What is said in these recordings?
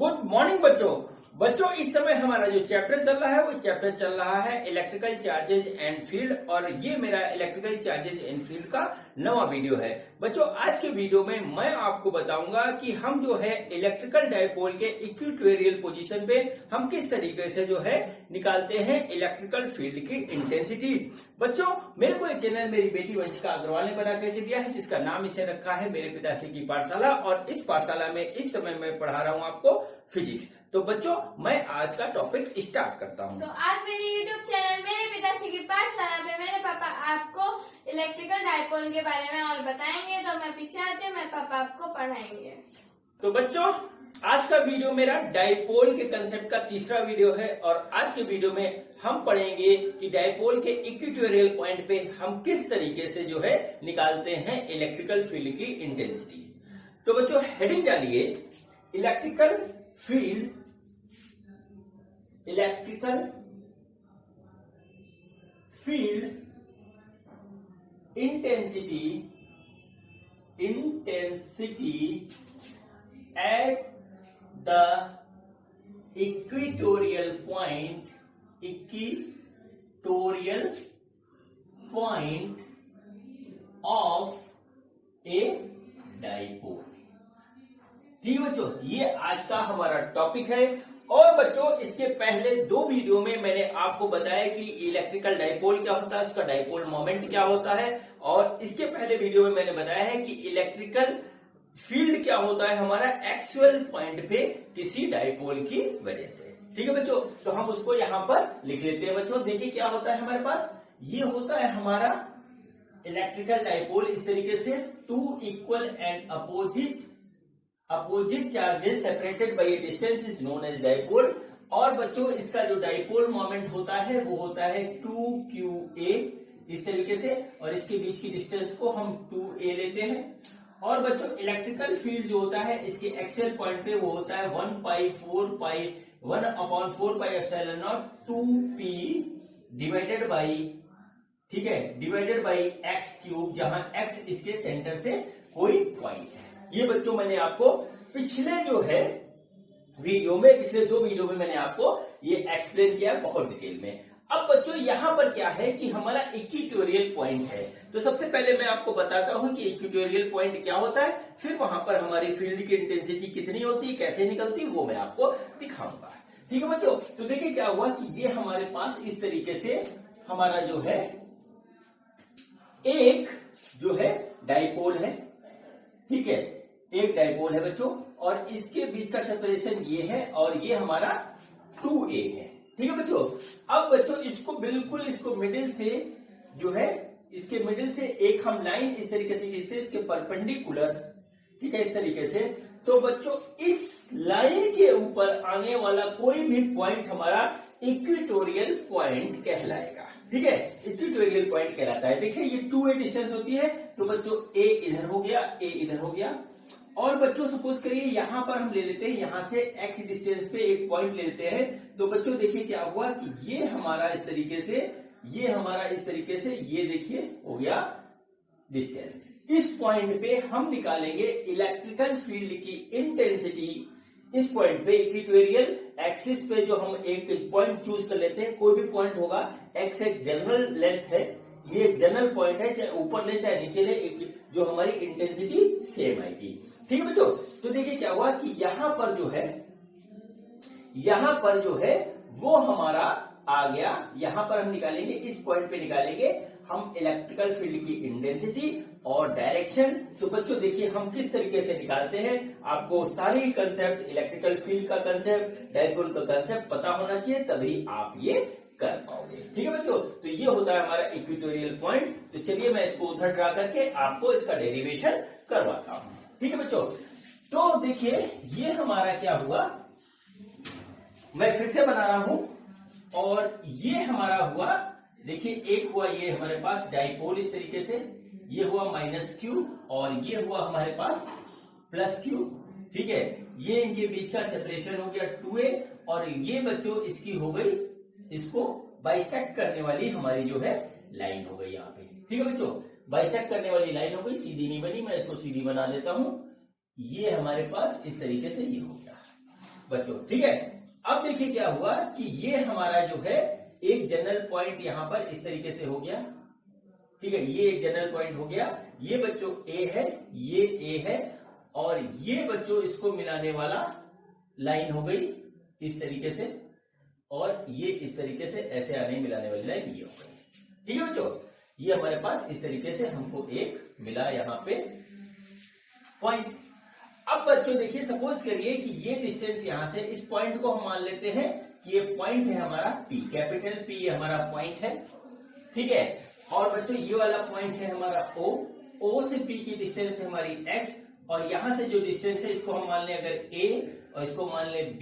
Good morning बच्चों। इस समय हमारा जो चैप्टर चल रहा है वो चैप्टर चल रहा है इलेक्ट्रिकल चार्जेज एंड फील्ड और ये मेरा इलेक्ट्रिकल चार्जेज एंड फील्ड का नवा वीडियो है। बच्चों आज के वीडियो में मैं आपको बताऊंगा कि हम जो है इलेक्ट्रिकल डायपोल के इक्वेटोरियल पोजीशन पे हम किस तरीके से जो है निकालते हैं इलेक्ट्रिकल फील्ड की इंटेंसिटी। बच्चों मेरे को एक चैनल मेरी बेटी वंशिका अग्रवाल ने बना करके दिया है जिसका नाम इसे रखा है मेरे पिताश्री की पाठशाला और इस पाठशाला में इस समय मैं पढ़ा रहा हूँ आपको फिजिक्स। तो बच्चों मैं आज का टॉपिक स्टार्ट करता हूँ। तो आज मेरे YouTube चैनल मेरे पिताश्री की पाठशाला पे मेरे पापा आपको इलेक्ट्रिकल डायपोल के बारे में और बताएंगे। तो मैं पीछे आती हूँ, मैं पापा आपको पढ़ाएंगे। तो बच्चों आज का वीडियो मेरा डायपोल के कंसेप्ट का तीसरा वीडियो है और आज के वीडियो में हम पढ़ेंगे कि डायपोल के इक्वेटोरियल पॉइंट पे हम किस तरीके से जो है निकालते हैं इलेक्ट्रिकल फील्ड की इंटेंसिटी। तो बच्चों हेडिंग डालिए electrical field intensity at the equatorial point of a dipole। ठीक है बच्चों, ये आज का हमारा टॉपिक है। और बच्चों इसके पहले दो वीडियो में मैंने आपको बताया कि इलेक्ट्रिकल डायपोल क्या होता है, उसका डायपोल मोमेंट क्या होता है, और इसके पहले वीडियो में मैंने बताया है कि इलेक्ट्रिकल फील्ड क्या होता है हमारा एक्चुअल पॉइंट पे किसी डायपोल की वजह से। ठीक है बच्चों, तो हम उसको यहां पर लिख लेते हैं। बच्चों देखिए क्या होता है हमारे पास, ये होता है हमारा इलेक्ट्रिकल डायपोल इस तरीके से, two equal and opposite charges separated by a distance is known as dipole. और बच्चों इसका जो डायपोल मोमेंट होता है वो होता है 2qa इस तरीके से, और इसके बीच की डिस्टेंस को हम 2a लेते हैं। और बच्चों इलेक्ट्रिकल फील्ड जो होता है इसके एक्सियल पॉइंट पे वो होता है 1/4πε0 2p डिवाइडेड बाई, ठीक है, डिवाइडेड बाई एक्स क्यूब, जहां एक्स इसके सेंटर से कोई पॉइंट है। ये बच्चों मैंने आपको पिछले जो है वीडियो में, पिछले दो वीडियो में मैंने आपको ये एक्सप्लेन किया बहुत डिटेल में। अब बच्चों यहां पर क्या है कि हमारा इक्वेटोरियल पॉइंट है। तो सबसे पहले मैं आपको बताता हूं कि इक्वेटोरियल पॉइंट क्या होता है, फिर वहां पर हमारी फील्ड की इंटेंसिटी कितनी होती है, कैसे निकलती है, वो मैं आपको दिखाऊंगा। ठीक है बच्चों, तो देखिए क्या हुआ कि ये हमारे पास इस तरीके से हमारा जो है एक जो है डायपोल है। ठीक है, एक डायपोल है बच्चों, और इसके बीच का सेपरेशन ये है और ये हमारा 2a है। ठीक है बच्चों, अब बच्चों इसको बिल्कुल इसको मिडिल से जो है, इसके मिडिल से एक हम लाइन इस तरीके से खींचते हैं इसके परपेंडिकुलर, ठीक है, इस तरीके से। तो बच्चों इस लाइन के ऊपर आने वाला कोई भी पॉइंट हमारा इक्वेटोरियल पॉइंट कहलाएगा। ठीक है, इक्वेटोरियल पॉइंट कहलाता है। देखिए ये 2a डिस्टेंस होती है, तो बच्चों a इधर हो गया, a इधर हो गया। और बच्चों सपोज करिए यहां पर हम ले लेते हैं, यहां से x डिस्टेंस पे एक पॉइंट ले लेते हैं। तो बच्चों देखिए क्या हुआ कि ये हमारा इस तरीके से, ये हमारा इस तरीके से, ये देखिए हो गया डिस्टेंस। इस पॉइंट पे हम निकालेंगे इलेक्ट्रिकल फील्ड की इंटेंसिटी। इस पॉइंट पे इक्वेटोरियल एक्सिस पे जो हम एक पॉइंट चूज कर लेते हैं, कोई भी पॉइंट होगा, x एक जनरल लेंथ है, ये एक जनरल पॉइंट है, चाहे ऊपर ले चाहे नीचे ले, जो हमारी इंटेंसिटी सेम आएगी। ठीक है बच्चों, तो देखिए क्या हुआ कि यहां पर जो है वो हमारा आ गया। यहां पर हम निकालेंगे, इस पॉइंट पे निकालेंगे हम इलेक्ट्रिकल फील्ड की इंटेंसिटी और डायरेक्शन। तो बच्चों देखिए हम किस तरीके से निकालते हैं, आपको सारी कंसेप्ट, इलेक्ट्रिकल फील्ड का कंसेप्ट, डायपोल का कंसेप्ट पता होना चाहिए, तभी आप ये कर पाओगे। ठीक है बच्चों, तो ये होता है हमारा इक्वेटोरियल पॉइंट। तो चलिए मैं इसको उधर ड्रा करके आपको इसका डेरिवेशन करवाता हूं। ठीक है बच्चों, तो देखिए ये हमारा क्या हुआ, मैं फिर से बना रहा हूं, और ये हमारा हुआ, देखिए एक हुआ ये हमारे पास डायपोल इस तरीके से, ये हुआ -q और ये हुआ हमारे पास +q। ठीक है, ये इनके बीच का सेपरेशन हो गया 2a, और ये बच्चों इसकी हो गई, इसको बाइसेक्ट करने वाली हमारी जो है लाइन हो गई यहाँ पे। ठीक है बच्चों, बाइसेक्ट करने वाली लाइन हो गई, सीधी नहीं बनी, मैं इसको सीधी बना देता हूं। ये हमारे पास इस तरीके से ये हो गया। बच्चों, ठीक है। अब देखिए क्या हुआ कि ये हमारा जो है एक जनरल पॉइंट यहां पर इस तरीके से हो गया, ठीक है। ये एक जनरल पॉइंट हो गया, ये बच्चों ए है, ये ए है, और ये बच्चों इसको मिलाने वाला लाइन हो गई इस तरीके से, और ये इस तरीके से ऐसे आने मिलाने वाली लाइन ये हो गई, ठीक है बच्चों। ये हमारे पास इस तरीके से हमको एक मिला यहां पे पॉइंट। अब बच्चों देखिए, सपोज करिए कि ये डिस्टेंस यहां से इस पॉइंट को हम मान लेते हैं कि ये पॉइंट है हमारा P, कैपिटल P ये हमारा पॉइंट है, ठीक है। और बच्चों ये वाला पॉइंट है हमारा O, O से P की डिस्टेंस है हमारी X, और यहां से जो डिस्टेंस है इसको हम मान लें अगर A और इसको मान लें B,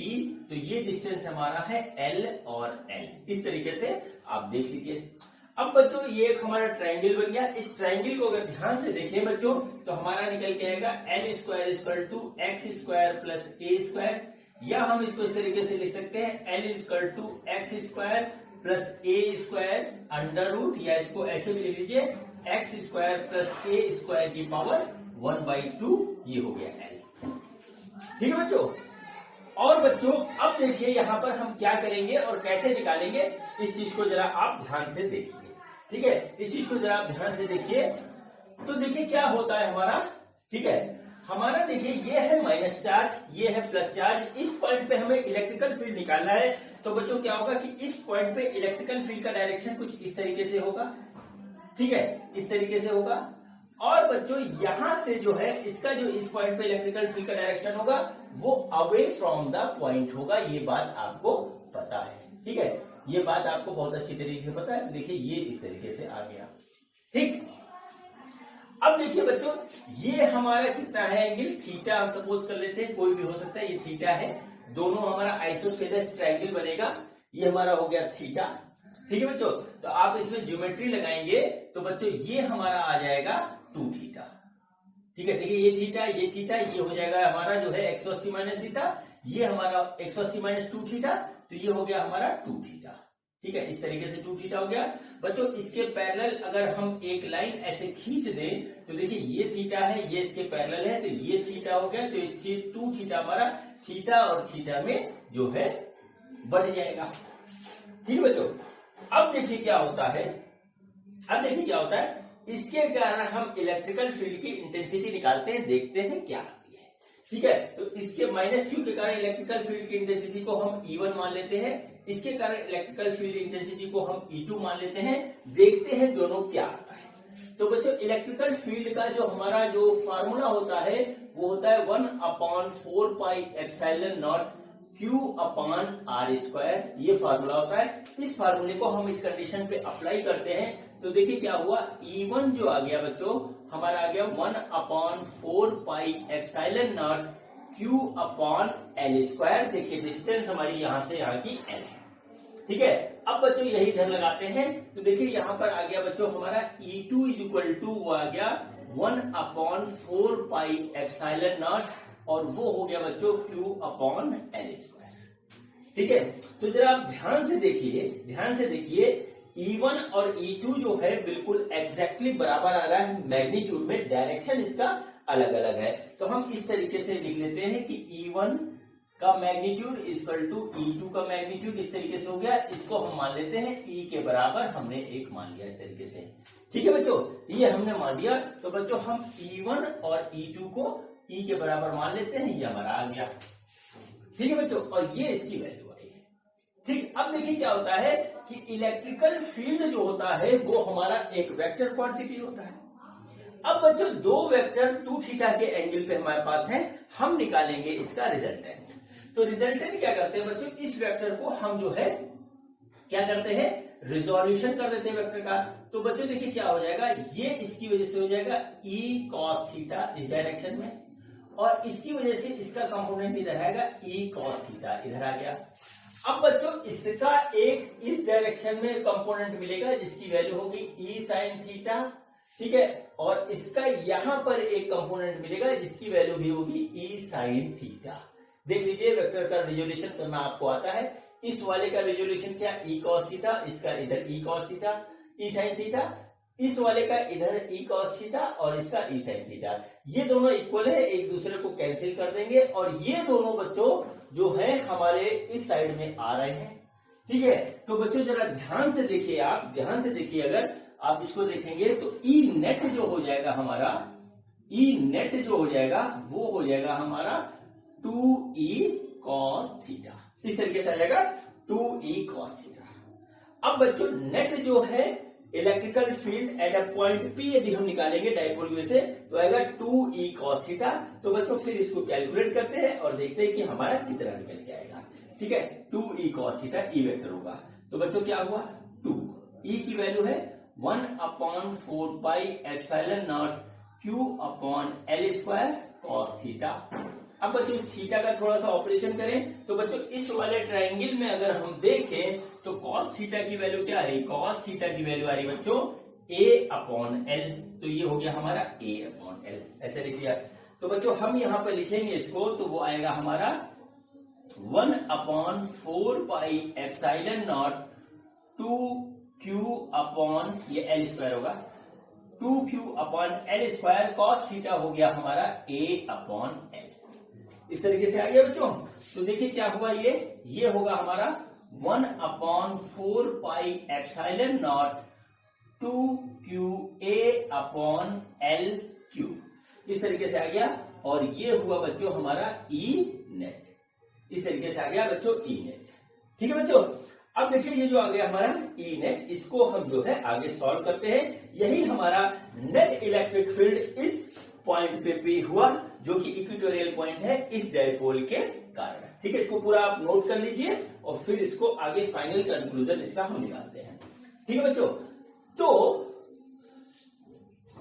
तो ये डिस्टेंस हमारा है L और L। इस तरीके से आप देख लीजिए। अब बच्चों ये एक हमारा ट्रायंगल बन गया। इस ट्रायंगल को अगर ध्यान से देखें बच्चों तो हमारा निकल के आएगा L square equal to x square plus a square, या हम इसको इस तरीके से लिख सकते हैं L equal to x square plus a square under root, या इसको ऐसे भी लिख लीजिए x square plus a square की पावर 1/2, ये हो गया L, ठीक है बच्चों। और बच्चों अब देखिए यहां पर हम क्या करेंगे और कैसे निकालेंगे, इस चीज को जरा आप ध्यान से देखिए, ठीक है। इस चीज को जरा आप ध्यान से देखिए, तो देखिए क्या होता है हमारा, ठीक है। हमारा देखिए ये है माइनस चार्ज, ये है प्लस चार्ज, इस पॉइंट पे हमें इलेक्ट्रिकल फील्ड निकालना है। तो बच्चों क्या होगा कि इस पॉइंट पे इलेक्ट्रिकल फील्ड का डायरेक्शन कुछ इस तरीके से होगा, ठीक है, इस तरीके से होगा। और बच्चों यहां से जो है इसका जो इस पॉइंट पे इलेक्ट्रिकल फील्ड का डायरेक्शन होगा वो अवे फ्रॉम द पॉइंट होगा, ये बात आपको पता है, ठीक है। ये बात आपको बहुत अच्छी तरीके से पता है। तो देखिए ये इस तरीके से आ गया, ठीक। अब देखिए बच्चों ये हमारा कितना है एंगल थीटा, हम सपोज कर लेते हैं, कोई भी हो सकता है, ये थीटा है, दोनों हमारा आइसोसेलेस ट्रायंगल बनेगा, ये हमारा हो गया थीटा, ठीक है बच्चों। तो आप इसमें ज्योमेट्री लगाएंगे तो बच्चों ये हमारा आ जाएगा 2 थीटा, ठीक है। देखिए ये थीटा, ये हो जाएगा हमारा जो है 180 माइनस थीटा, ये हमारा 180 माइनस 2 थीटा, तो ये हो गया हमारा 2 थीटा, ठीक है। इस तरीके से 2 थीटा हो गया बच्चों। इसके पैरेलल अगर हम एक लाइन ऐसे खींच दें तो देखिए ये थीटा है, ये इसके पैरेलल है, तो ये थीटा हो गया, तो ये 2 थीटा हमारा थीटा और थीटा में जो है बढ़ जाएगा, ठीक है बच्चों। अब देखिए क्या होता है, इसके कारण हम इलेक्ट्रिकल फील्ड की इंटेंसिटी निकालते हैं, देखते हैं क्या आती है, ठीक है। तो इसके माइनस क्यू के कारण इलेक्ट्रिकल फील्ड की इंटेंसिटी को हम E1 मान लेते हैं, इसके कारण इलेक्ट्रिकल फील्ड इंटेंसिटी को हम E2 मान लेते हैं, देखते हैं दोनों क्या आता है। तो बच्चों इलेक्ट्रिकल फील्ड का जो हमारा जो फार्मूला होता है वो होता है 1/4 pi epsilon not Q upon R square, ये फार्मूला होता है। इस फार्मूले को हम इस कंडीशन पे अप्लाई करते हैं तो देखिए क्या हुआ, E1 जो आ गया बच्चों हमारा आ गया 1/4 pi epsilon not Q upon L square. देखिए डिस्टेंस हमारी यहां से यहां की L है, ठीक है। अब बच्चों यही इधर लगाते हैं तो देखिए यहां पर आ गया बच्चों हमारा E2 इज इक्वल टू वो आ गया 1/4 पाई एप्सिलॉन नॉट, और वो हो गया बच्चों Q अपॉन L स्क्वायर, ठीक है। तो जरा आप ध्यान से देखिए E1 और E2 जो है बिल्कुल एग्जैक्टली बराबर आ रहा है मैग्नीट्यूड में, डायरेक्शन इसका अलग अलग है। तो हम इस तरीके से लिख लेते हैं कि E1 का मैग्नीट्यूड इक्वल टू E2 का मैग्नीट्यूड, इस तरीके से हो गया। इसको हम मान लेते हैं E के बराबर, हमने एक मान लिया इस तरीके से, ठीक है बच्चों। ये हमने मान दिया तो बच्चों हम E1 और E2 को E के बराबर मान लेते हैं, ये हमारा आ गया, ठीक है बच्चों। और ये इसकी वैल्यू आई है, ठीक। अब देखिए क्या होता है कि इलेक्ट्रिकल फील्ड जो होता है वो हमारा एक वेक्टर क्वांटिटी होता है। अब बच्चों 2 वेक्टर 2 थीटा के एंगल पे हमारे पास है, हम निकालेंगे इसका रिजल्टेंट। तो रिजल्टेंट क्या करते हैं बच्चों, इस वेक्टर को हम जो है क्या करते हैं, रिजोल्यूशन कर देते हैं वेक्टर का। तो बच्चों देखिए क्या हो जाएगा, ये इसकी वजह से हो जाएगा E cos थीटा इस डायरेक्शन में, और इसकी वजह से इसका कंपोनेंट इधर आएगा E cos थीटा, इधर आ गया। अब बच्चों इसका एक इस डायरेक्शन में कंपोनेंट मिलेगा जिसकी वैल्यू होगी E sin थीटा, ठीक है। और इसका यहां पर एक कंपोनेंट मिलेगा जिसकी वैल्यू भी होगी E sin थीटा। देख लीजिए वेक्टर का रिजोल्यूशन करना आपको आता है। इस वाले का रिजोल्यूशन क्या, E cos थीटा, इसका इधर E cos theta, E sin theta. इस वाले का इधर ई कॉस थीटा और इसका ई साइन थीटा, ये दोनों इक्वल है, एक दूसरे को कैंसिल कर देंगे और ये दोनों बच्चों जो है हमारे इस साइड में आ रहे हैं। ठीक है, तो बच्चों जरा ध्यान से देखिए, आप ध्यान से देखिए, अगर आप इसको देखेंगे तो ई नेट जो हो जाएगा हमारा, ई नेट जो हो जाएगा वो हो जाएगा हमारा 2e cos थीटा, इस तरीके से आ जाएगा 2e cos थीटा। अब बच्चों नेट जो है electrical field at a point P यदि हम निकालेंगे डायपोल व्यू से तो आएगा 2e cos थीटा। तो बच्चों फिर इसको कैलकुलेट करते हैं और देखते हैं कि हमारा कितना निकल के आएगा। ठीक है, 2e cos theta E vector होगा, तो बच्चों क्या हुआ 2, e की वैल्यू है 1/4 pi epsilon not q upon l square cos theta. अब बच्चों इस थीटा का थोड़ा सा ऑपरेशन करें तो बच्चों इस वाले ट्रायंगल में अगर हम देखें तो cos थीटा की वैल्यू क्या आ रही, cos थीटा की वैल्यू आ रही बच्चों a अपॉन l, तो ये हो गया हमारा a अपॉन l, ऐसे लिख लिया। तो बच्चों हम यहाँ पर लिखेंगे इसको तो वो आएगा हमारा 1/4 pi epsilon not 2q upon ये l स्क्वायर होगा 2q upon l square cos theta हो गया हमारा a अपॉन l, इस तरीके से आ गया बच्चों। तो देखिए क्या हुआ, ये होगा हमारा 1/4 pi epsilon naught 2qa upon l cube, इस तरीके से आ गया। और ये हुआ बच्चों हमारा e नेट, इस तरीके से आ गया बच्चों e नेट। ठीक है बच्चों, अब देखिए ये जो आ गया हमारा e नेट, इसको हम जो है आगे सॉल्व करते हैं। यही हमारा नेट इलेक्ट्रिक फील्ड इस पॉइंट पे P हुआ जो कि इक्वेटोरियल पॉइंट है इस डायपोल के कारण। ठीक है, इसको पूरा आप नोट कर लीजिए और फिर इसको आगे फाइनल कंक्लूजन इसका हम निकालते हैं। ठीक है बच्चों, तो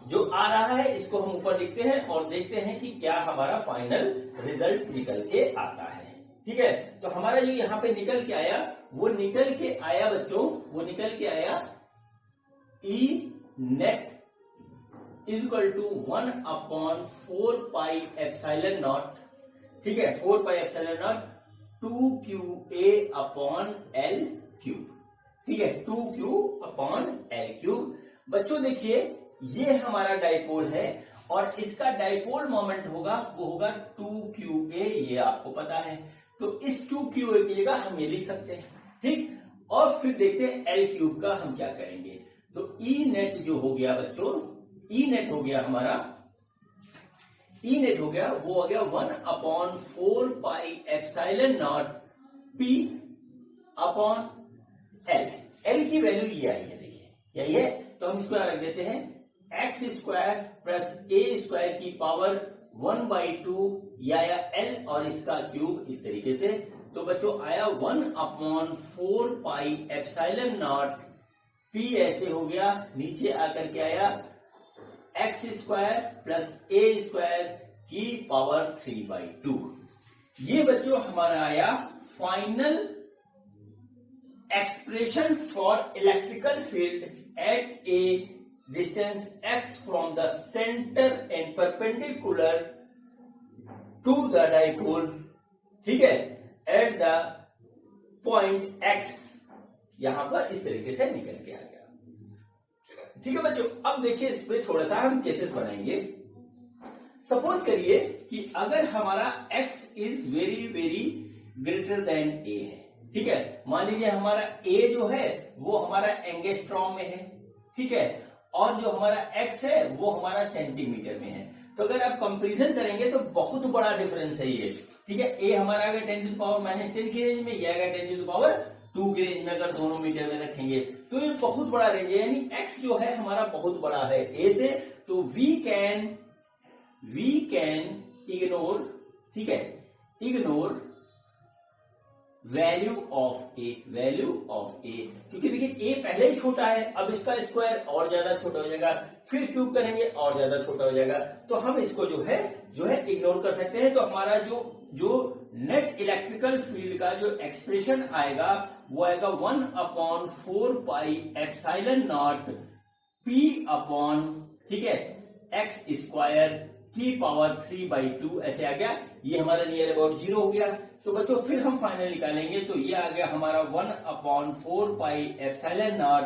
जो आ रहा है इसको हम ऊपर लिखते हैं और देखते हैं कि क्या हमारा फाइनल रिजल्ट निकल के आता है। ठीक है, तो हमारा जो यहाँ पे निकल के आया वो निकल के आया बच्चों, वो निकल के आया E net is equal to 1/4 pi epsilon naught, ठीक है 4 pi epsilon naught 2qa upon l cube. ठीक है, 2q अपॉन l क्यूब। बच्चों देखिए ये हमारा डायपोल है और इसका डायपोल मोमेंट होगा वो होगा 2qa, ये आपको पता है। तो इस 2qa की जगह हम ये लिख सकते हैं। ठीक, और फिर देखते हैं l क्यूब का हम क्या करेंगे। तो E नेट जो हो गया बच्चों, E नेट हो गया हमारा, E नेट हो गया वो हो गया 1/4 pi epsilon naught P upon L। L की वैल्यू ये आई है, देखिए यही है। तो हम इसको यहां रख देते हैं x square plus a square की पावर 1/2 या L और इसका क्यूब, इस तरीके से। तो बच्चों आया 1/4 पाई एप्सिलॉन नॉट P, ऐसे हो गया, नीचे आकर के आया x square plus a square की पावर 3/2। ये बच्चों हमारा आया final expression for electrical field at a distance x from the centre and perpendicular to the dipole. ठीक है, एट द पॉइंट x, यहां पर इस तरीके से निकल के आ गया। ठीक है बच्चों, अब देखिए इस पे थोड़ा सा हम केसेस बनाएंगे। सपोज करिए कि अगर हमारा x is very very greater than a है। ठीक है, मान लीजिए हमारा a जो है वो हमारा एंगस्ट्रॉम में है। ठीक है, और जो हमारा x है वो हमारा सेंटीमीटर में है। तो अगर आप कंपैरिजन करेंगे तो बहुत बड़ा डिफरेंस है ये। ठीक है, a हमारा अगर 10⁻⁻10 की रेंज में, ये आएगा 10⁻2 की रेंज में। अगर दोनों मीटर में रखेंगे तो ये बहुत बड़ा रेंज है, यानी x जो है हमारा बहुत बड़ा है a से। तो वी कैन इग्नोर, ठीक है, इग्नोर वैल्यू ऑफ a, क्योंकि देखिए a पहले ही छोटा है, अब इसका स्क्वायर और ज्यादा छोटा हो जाएगा, फिर क्यूब करेंगे और ज्यादा छोटा हो जाएगा। तो हम इसको जो है इग्नोर कर सकते हैं। तो हमारा जो नेट इलेक्ट्रिकल फील्ड का जो एक्सप्रेशन आएगा वो आएगा 1/4 pi epsilon naught P upon, ठीक है, x स्क्वायर की पावर 3/2, ऐसे आ गया। ये हमारा नियर अबाउट 0 हो गया। तो बच्चों फिर हम फाइनल निकालेंगे तो ये आ गया हमारा 1/4 पाई एप्सिलॉन नॉट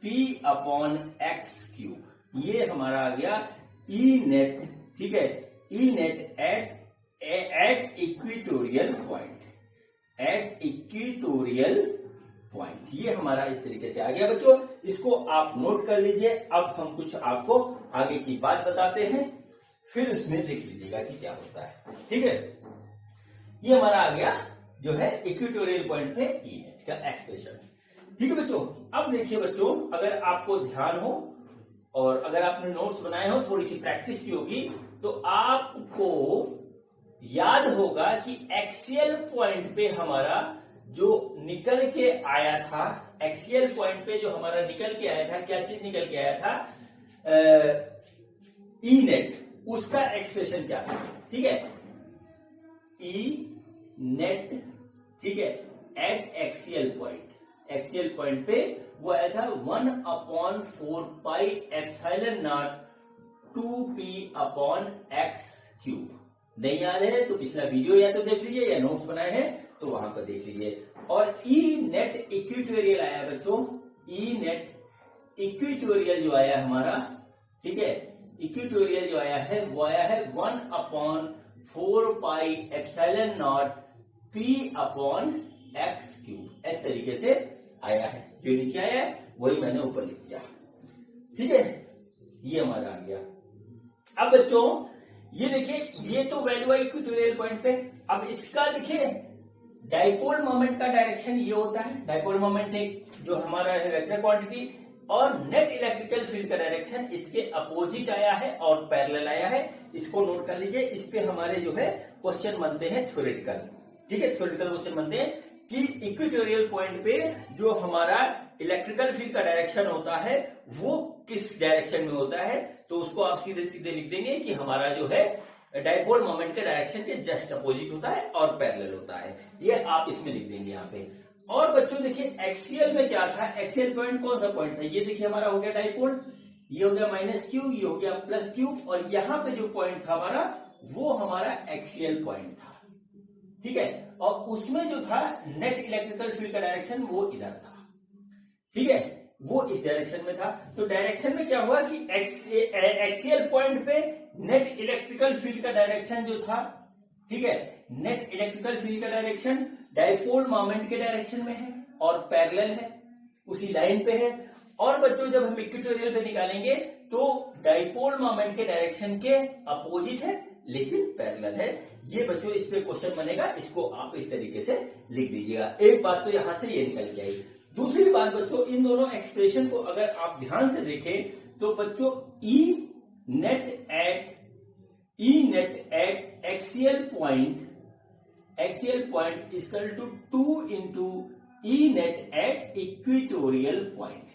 P/x³। ये हमारा आ गया ई नेट, ठीक है, E net at equatorial point, at equatorial point. ये हमारा इस तरीके से आ गया बच्चों, इसको आप नोट कर लीजिए। अब हम कुछ आपको आगे की बात बताते हैं, फिर उसमें देख लीजिएगा कि क्या होता है, ठीक है। ये हमारा आ गया जो है इक्वेटोरियल पॉइंट पे ई नेट का एक्सप्रेशन, ठीक है बच्चों। अब देखिए बच्चों, अगर आपको ध्यान हो और अगर आपने नोट्स बनाए हो, थोड़ी सी प्रैक्टिस की होगी, तो आपको याद होगा कि एक्सियल पॉइंट पे हमारा जो निकल के आया था, एक्सियल पॉइंट पे जो हमारा निकल के आया था, क्या चीज निकल के आया था, ई नेट, उसका एक्सप्रेशन क्या था, ठीक है, ई नेट, ठीक है, eight axial point, axial point पे वो आया था 1/4 पाई एप्सिलॉन नॉट 2p/x³। नहीं याद है तो पिछला वीडियो या तो देख लीजिए या नोट्स बनाए हैं तो वहां पर देख लीजिए। और ई नेट इक्वेटोरियल आया बच्चों, ई नेट इक्वेटोरियल जो आया हमारा, ठीक है, इक्वेटोरियल जो आया है वो आया है 1/4 पाई एप्सिलॉन नॉट p/x³। इस तरीके से आया है, जो नीचे आया है वही मैंने ऊपर लिख दिया, ठीक है। ये हमारा आ गया। अब बच्चों ये देखिए, ये तो वैल्यू है इक्वेटोरियल पॉइंट पे। अब इसका देखिए डाइपोल मोमेंट का डायरेक्शन ये होता है, डाइपोल मोमेंट एक जो हमारा है वेक्टर क्वांटिटी, और नेट इलेक्ट्रिकल फील्ड का डायरेक्शन इसके अपोजिट आया है और पैरेलल आया है। इसको नोट कर लीजिए, इस पे हमारे जो है क्वेश्चन बनते हैं थ्योरेटिकल, ठीक है, थ्योरेटिकल क्वेश्चन बनते हैं कि इक्वेटोरियल पॉइंट पे जो हमारा इलेक्ट्रिकल फील्ड का डायरेक्शन होता है वो किस डायरेक्शन में होता है। तो उसको आप सीधे सीधे लिख देंगे कि हमारा जो है डाइपोल मोमेंट के डायरेक्शन के जस्ट अपोजिट होता है और पैरेलल होता है, ये आप इसमें लिख देंगे यहाँ पे। और बच्चों देखिए एक्सियल में क्या था, एक्सियल पॉइंट कौन सा पॉइंट था, ये देखिए हमारा हो गया डाइपोल, ये हो गया -q, ये हो गया +q, और यहाँ पे जो पॉइंट था हमारा वो हमारा एक्सियल पॉइंट था, ठीक है। और उसमें जो था नेट इलेक्ट्रिकल फील्ड का डायरेक्शन वो इधर था, ठीक है, वो इस डायरेक्शन में था। तो डायरेक्शन में क्या हुआ कि एक्सियल पॉइंट पे नेट इलेक्ट्रिकल फील्ड का डायरेक्शन जो था, ठीक है, नेट इलेक्ट्रिकल फील्ड का डायरेक्शन डाइपोल मोमेंट के डायरेक्शन में है और पैरेलल है, उसी लाइन पे है। और बच्चों जब हम इक्वेटोरियल पे निकालेंगे तो डाइपोल मोमेंट के डायरेक्शन के अपोजिट है लेकिन पैरेलल है। ये बच्चों इस पे क्वेश्चन बनेगा, इसको आप इस तरीके से लिख दीजिएगा। एक बात तो यहां से ये निकल के आई। दूसरी बात बच्चों, इन दोनों एक्सप्रेशन को अगर आप ध्यान से देखें तो बच्चों E net at axial point equal to 2 into E net at equatorial point,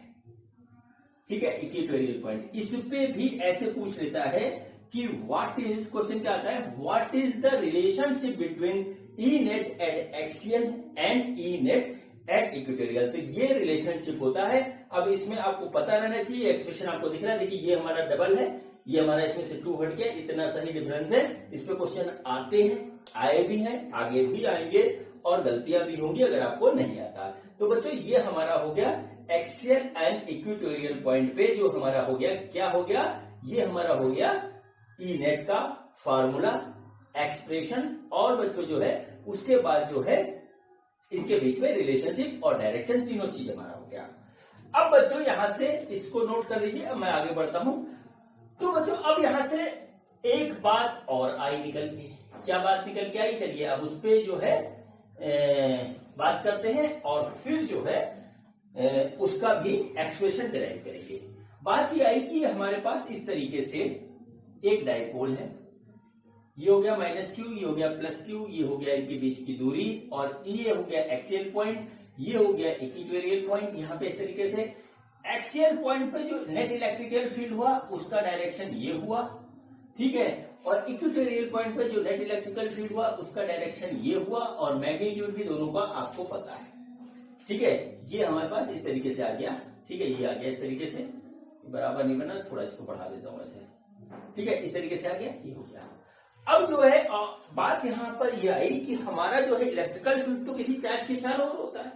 ठीक है, इक्वेटोरियल पॉइंट। इस पे भी ऐसे पूछ लेता है कि व्हाट इज, क्वेश्चन क्या आता है, what is the relationship between E net at axial and E net at equatorial. तो ये रिलेशनशिप होता है। अब इसमें आपको पता रहना चाहिए, एक्सप्रेशन आपको दिख रहा है, देखिए ये हमारा डबल है, ये हमारा इसमें से 2 हट गया, इतना सही डिफरेंस है। इस पे क्वेश्चन आते हैं, आए भी हैं, आगे भी आएंगे और गलतियां भी होंगी अगर आपको नहीं आता। तो बच्चों ये हमारा हो गया एक्सियल एंड इक्वेटोरियल पॉइंट पे जो हमारा हो गया, क्या हो गया, ये हमारा हो गया ई नेट का फार्मूला, एक्सप्रेशन, और बच्चों जो है उसके बाद जो है इनके बीच में रिलेशनशिप और डायरेक्शन, तीनों चीज हमारा हो गया। अब बच्चों यहां से इसको नोट कर लीजिए, अब मैं आगे बढ़ता हूं। तो बच्चों अब यहां से एक बात और आई निकल के, क्या बात निकल के आई, चलिए अब उस पे जो है बात करते हैं और फिर जो है उसका भी एक्सप्रेशन डिराइव करेंगे। बात ये आई कि हमारे पास इस तरीके से एक डाइपोल है, ये हो गया -q, ये हो गया +q, ये हो गया इनके बीच की दूरी, और ये हो गया एक्सियल पॉइंट, ये हो गया इक्वेटोरियल पॉइंट। यहां पे इस तरीके से एक्सियल पॉइंट पे जो नेट इलेक्ट्रिकल फील्ड हुआ उसका डायरेक्शन ये हुआ, ठीक है, और इक्वेटोरियल पॉइंट पे जो नेट इलेक्ट्रिकल फील्ड हुआ उसका डायरेक्शन ये हुआ, और मैग्नीट्यूड भी दोनों का आपको पता है, ठीक है। ये हमारे पास इस तरीके से आ गया, ठीक है, ये आ गया इस तरीके से, बराबर नहीं बना, थोड़ा इसको बढ़ा देता हूं ऐसे, ठीक है, इस तरीके से आ गया, ये हो गया। अब जो है बात यहां पर यह आई कि हमारा जो है इलेक्ट्रिकल फील्ड तो किसी चार्ज के चारों ओर होता है।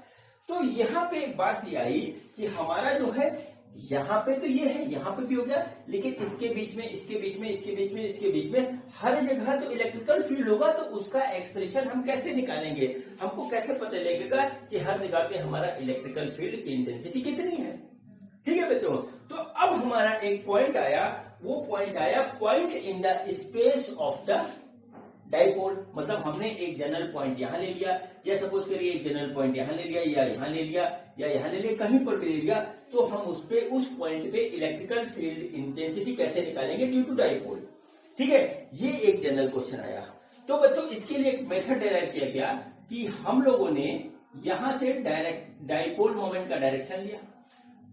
तो यहां पे एक बात ये आई कि हमारा जो है यहाँ पे तो ये है, यहाँ पे भी हो गया, लेकिन इसके बीच में, इसके बीच में, इसके बीच में, इसके बीच में हर जगह तो इलेक्ट्रिकल फील्ड होगा, तो उसका एक्सप्रेशन हम कैसे निकालेंगे? हमको कैसे पता लगेगा कि हर जगह पे हमारा इलेक्ट्रिकल फील्ड की इंटेंसिटी कितनी है? ठीक है बच्चों, तो अब हमारा एक पॉइंट आया, वो पॉइंट आया point in the space of the dipole. मतलब हमने एक जनरल पॉइंट यहां ले लिया, या सपोज करिए एक जनरल पॉइंट यहां ले लिया, या यहां ले लिया, या यहां ले लिया, कहीं पर भी ले लिया, तो हम उस पॉइंट पे इलेक्ट्रिकल फील्ड इंटेंसिटी कैसे निकालेंगे ड्यू टू डाइपोल। ठीक है, ये एक जनरल क्वेश्चन आया। तो बच्चों इसके लिए एक मेथड डेराइव किया गया कि हम लोगों ने यहां से डायरेक्ट डाइपोल मोमेंट का डायरेक्शन लिया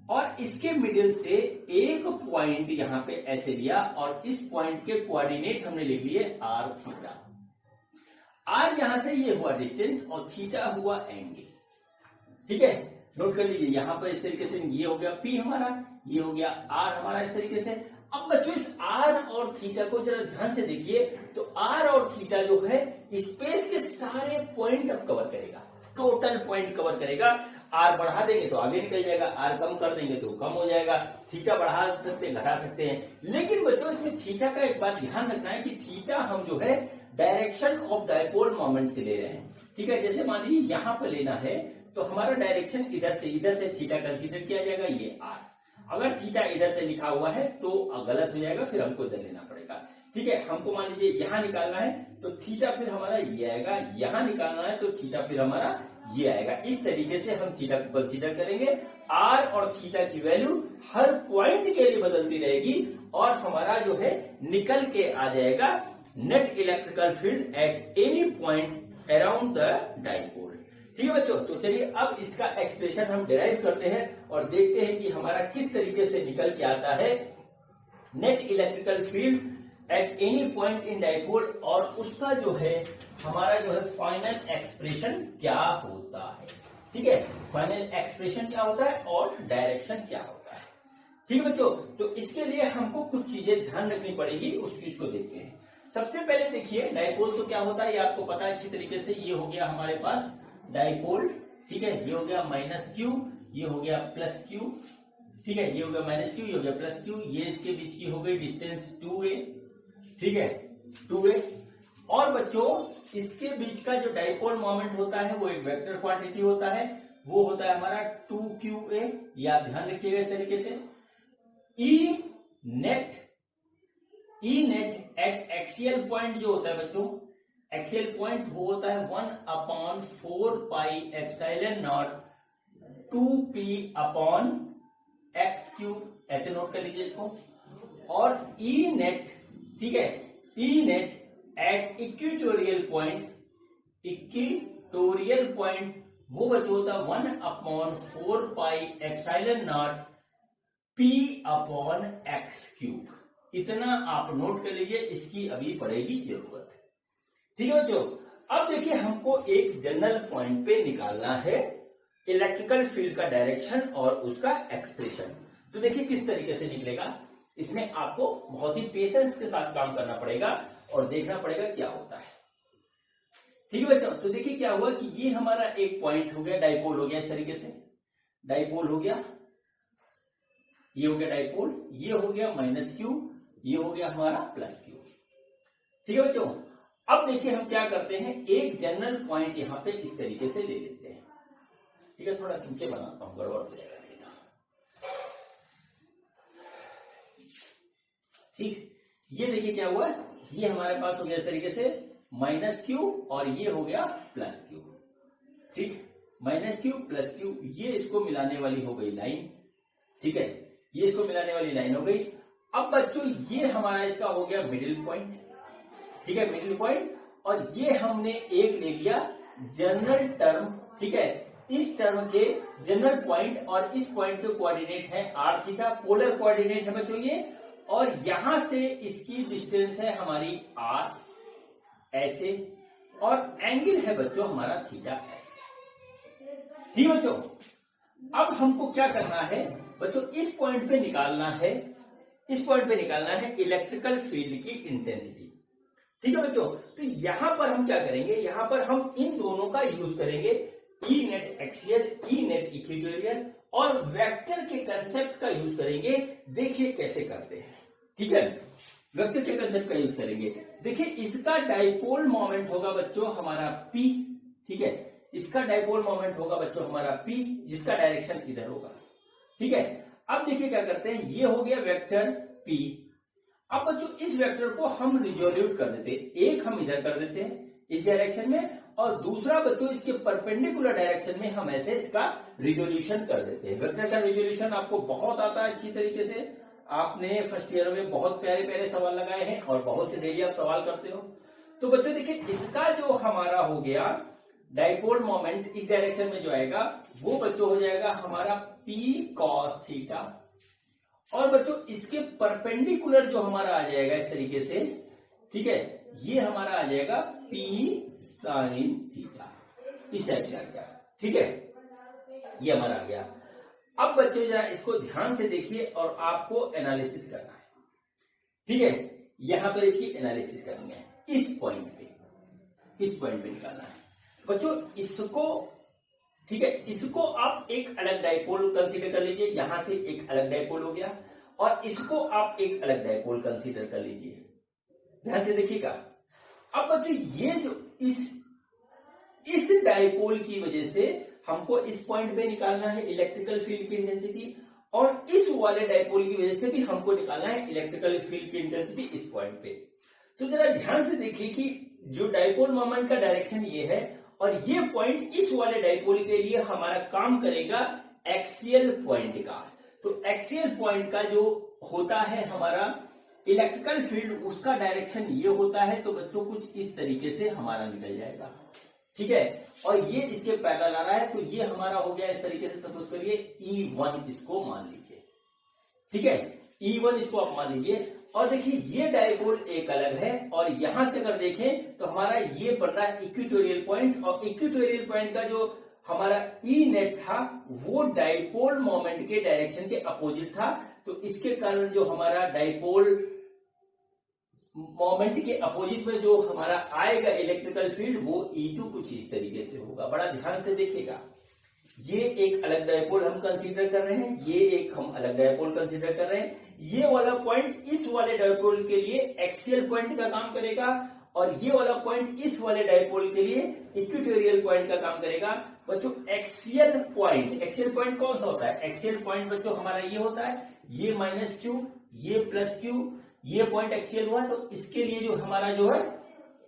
और इसके मिडिल से एक पॉइंट यहां पे ऐसे लिया, और इस पॉइंट के कोऑर्डिनेट हमने लिख लिए आर थीटा। आर यहां से ये हुआ डिस्टेंस और थीटा हुआ एंगल। ठीक है, नोट कर लीजिए, यहां पर इस तरीके से ये हो गया पी हमारा, ये हो गया आर हमारा, इस तरीके से। अब बच्चों इस आर और थीटा को जरा ध्यान से देखिए, तो आर और थीटा जो है स्पेस के सारे पॉइंट अब कवर करेगा, टोटल पॉइंट कवर करेगा। आर बढ़ा देंगे तो आगे निकल जाएगा, आर कम कर देंगे तो कम हो जाएगा, थीटा बढ़ा सकते हैं, घटा सकते हैं। लेकिन बच्चों इसमें थीटा का एक बात ध्यान रखना है कि थीटा हम जो है डायरेक्शन ऑफ डाइपोल मोमेंट से ले रहे हैं। ठीक है, जैसे मान लीजिए यहां पर लेना है तो हमारा डायरेक्शन इधर से थीटा कंसीडर किया जाएगा, ये आर। अगर थीटा इधर से लिखा हुआ है तो गलत हो जाएगा, फिर हमको इधर लेना पड़ेगा। ठीक है, हमको मान लीजिए यहां निकालना है तो थीटा फिर हमारा ये आएगा, यहां निकालना है तो थीटा फिर हमारा ये आएगा। इस तरीके से हम थीटा को कंसीडर करेंगे। आर और थीटा की वैल्यू हर पॉइंट के लिए बदलती रहेगी और हमारा जो है निकल के आ जाएगा net electrical field eight any point around the dipole. ठीक है बच्चों, तो चलिए अब इसका एक्सप्रेशन हम डिराइव करते हैं और देखते हैं कि हमारा किस तरीके से निकल के आता है net electrical field eight any point in dipole, और उसका जो है हमारा जो है फाइनल एक्सप्रेशन क्या होता है। ठीक है, फाइनल एक्सप्रेशन क्या होता है और डायरेक्शन क्या होता है। ठीक है बच्चों, तो इसके लिए हमको कुछ चीजें ध्यान रखनी पड़ेगी, उस चीज को देखते हैं। सबसे पहले देखिए डाइपोल तो क्या होता है, ये आपको पता है अच्छी तरीके से। ये हो गया हमारे पास डाइपोल, ठीक है, ये हो गया माइनस क्यू, ये हो गया प्लस क्यू। ठीक है, ये हो गया माइनस क्यू, ये हो गया प्लस क्यू, ये इसके बीच की हो गई डिस्टेंस 2a। ठीक है, 2a। और बच्चों इसके बीच का जो डाइपोल मोमेंट होता है वो एक वेक्टर क्वांटिटी होता है, वो होता है हमारा 2qa। ये आप ध्यान रखिएगा इस तरीके से। ई नेट एट एक्सियल पॉइंट जो होता है बच्चों, एक्सियल पॉइंट वो होता है 1/4 pi epsilon naught 2p upon x cube, ऐसे नोट कर लीजिए इसको। और ई नेट, ठीक है, E net at equatorial point वो बच्चों होता है 1/4 pi epsilon naught p upon x cube. इतना आप नोट कर लीजिए, इसकी अभी पड़ेगी जरूरत। ठीक है बच्चों, अब देखिए हमको एक जनरल पॉइंट पे निकालना है इलेक्ट्रिकल फील्ड का डायरेक्शन और उसका एक्सप्रेशन। तो देखिए किस तरीके से निकलेगा, इसमें आपको बहुत ही पेशेंस के साथ काम करना पड़ेगा और देखना पड़ेगा क्या होता है। ठीक है बच्चों, तो देखिए क्या हुआ कि ये हमारा एक पॉइंट हो गया, डाइपोल हो गया, इस तरीके से डाइपोल हो गया, ये हो गया डाइपोल, ये हो गया माइनस क्यू, ये हो गया हमारा प्लस क्यू। ठीक है बच्चों, अब देखिए हम क्या करते हैं, एक जनरल पॉइंट यहां पे इस तरीके से ले लेते हैं। ठीक है, थोड़ा नीचे बनाता हूं, गड़बड़ हो जाएगा नहीं तो। ठीक, ये देखिए क्या हुआ, ये हमारे पास हो गया इस तरीके से माइनस क्यू और ये हो गया प्लस क्यू। ठीक, माइनस क्यू प्लस क्यू, ये इसको मिलाने वाली हो गई लाइन। ठीक है, ये इसको मिलाने वाली लाइन हो गई। अब बच्चों ये हमारा इसका हो गया मिडिल पॉइंट। ठीक है, मिडिल पॉइंट, और ये हमने एक ले लिया जनरल टर्म। ठीक है, इस टर्म के जनरल पॉइंट और इस पॉइंट के कोऑर्डिनेट है आर थीटा, पोलर कोऑर्डिनेट है बच्चों ये, और यहां से इसकी डिस्टेंस है हमारी आर ऐसे, और एंगल है बच्चों हमारा थीटा ऐसे। ठीक है बच्चों, अब हमको क्या करना है बच्चों, इस पॉइंट पे निकालना है, इस पॉइंट पे निकालना है इलेक्ट्रिकल फील्ड की इंटेंसिटी। ठीक है बच्चों, तो यहां पर हम क्या करेंगे, यहां पर हम इन दोनों का यूज करेंगे, E net axial, E net equatorial, और वेक्टर के कंसेप्ट का यूज करेंगे। देखिए कैसे करते हैं, ठीक है। वेक्टर के कंसेप्ट का यूज करेंगे। देखिए इसका डाइपोल मोमेंट होगा बच्चों हमारा P, ठीक है। इसका डाइपोल मोमेंट होगा बच्चों हमारा P, जिसका डायरेक्शन इधर होगा, ठीक है। अब देखिए क्या करते हैं, ये हो गया वेक्टर P। अब बच्चों इस वेक्टर को हम रिजोल्यूट कर देते हैं, एक हम इधर कर देते हैं इस डायरेक्शन में, और दूसरा बच्चों इसके परपेंडिकुलर डायरेक्शन में हम ऐसे इसका रिजोल्यूशन कर देते हैं। वेक्टर का रिजोल्यूशन आपको बहुत आता है अच्छी तरीके से, आपने फर्स्ट ईयर में बहुत प्यारे प्यारे सवाल लगाए हैं और बहुत से डेली आप सवाल करते हो। तो बच्चों देखिए इसका जो हमारा हो गया डाइपोल मोमेंट इस डायरेक्शन में जो आएगा वो बच्चों हो जाएगा हमारा P cos थीटा, और बच्चों इसके परपेंडिकुलर जो हमारा आ जाएगा इस तरीके से, ठीक है, ये हमारा आ जाएगा P sin थीटा, इस टाइप से आ गया, ठीक है, ये हमारा आ गया। अब बच्चों जरा इसको ध्यान से देखिए और आपको एनालिसिस करना है, ठीक है। यहां पर इसकी एनालिसिस करनी है, इस पॉइंट पे निकालना है बच्चों इसको, ठीक है। इसको आप एक अलग डाइपोल कंसीडर कर लीजिए, यहां से एक अलग डाइपोल हो गया, और इसको आप एक अलग डाइपोल कंसीडर कर लीजिए। ध्यान से देखिएगा। अब बच्चों ये जो इस डाइपोल की वजह से हमको इस पॉइंट पे निकालना है इलेक्ट्रिकल फील्ड की इंटेंसिटी, और इस वाले डाइपोल की वजह से भी हमको निकालना है इलेक्ट्रिकल फील्ड की इंटेंसिटी इस पॉइंट पे। तो जरा ध्यान से देखिए कि जो डाइपोल मोमेंट का डायरेक्शन ये है, और ये पॉइंट इस वाले डाइपोल के लिए हमारा काम करेगा एक्सियल पॉइंट का। तो एक्सियल पॉइंट का जो होता है हमारा इलेक्ट्रिकल फील्ड, उसका डायरेक्शन ये होता है। तो बच्चों कुछ इस तरीके से हमारा निकल जाएगा, ठीक है, और ये इसके पैरेलल आ रहा है, तो ये हमारा हो गया इस तरीके से। सपोज करिए E1 इसको मान लीजिए, ठीक है, E1 इसको आप मान लीजिए। और देखिए ये डाइपोल एक अलग है, और यहां से अगर देखें तो हमारा ये पड़ रहा है इक्वेटोरियल पॉइंट, और इक्वेटोरियल पॉइंट का जो हमारा ई नेट था वो डाइपोल मोमेंट के डायरेक्शन के अपोजिट था। तो इसके कारण जो हमारा डाइपोल मोमेंट के अपोजिट में जो हमारा आएगा इलेक्ट्रिकल फील्ड वो E2 कुछ इस तरीके से होगा। बड़ा ध्यान से देखिएगा, ये एक अलग डाइपोल हम कंसीडर कर रहे हैं, ये एक हम अलग डाइपोल कंसीडर कर रहे हैं। ये वाला पॉइंट इस वाले डाइपोल के लिए एक्सियल पॉइंट का काम करेगा, और ये वाला पॉइंट इस वाले डाइपोल के लिए इक्वेटोरियल पॉइंट का काम करेगा। बच्चों एक्सियल पॉइंट कौन सा होता है? एक्सियल पॉइंट बच्चों हमारा ये होता है, ये -q, ये +q, ये पॉइंट एक्सियल हुआ। तो इसके लिए जो हमारा जो है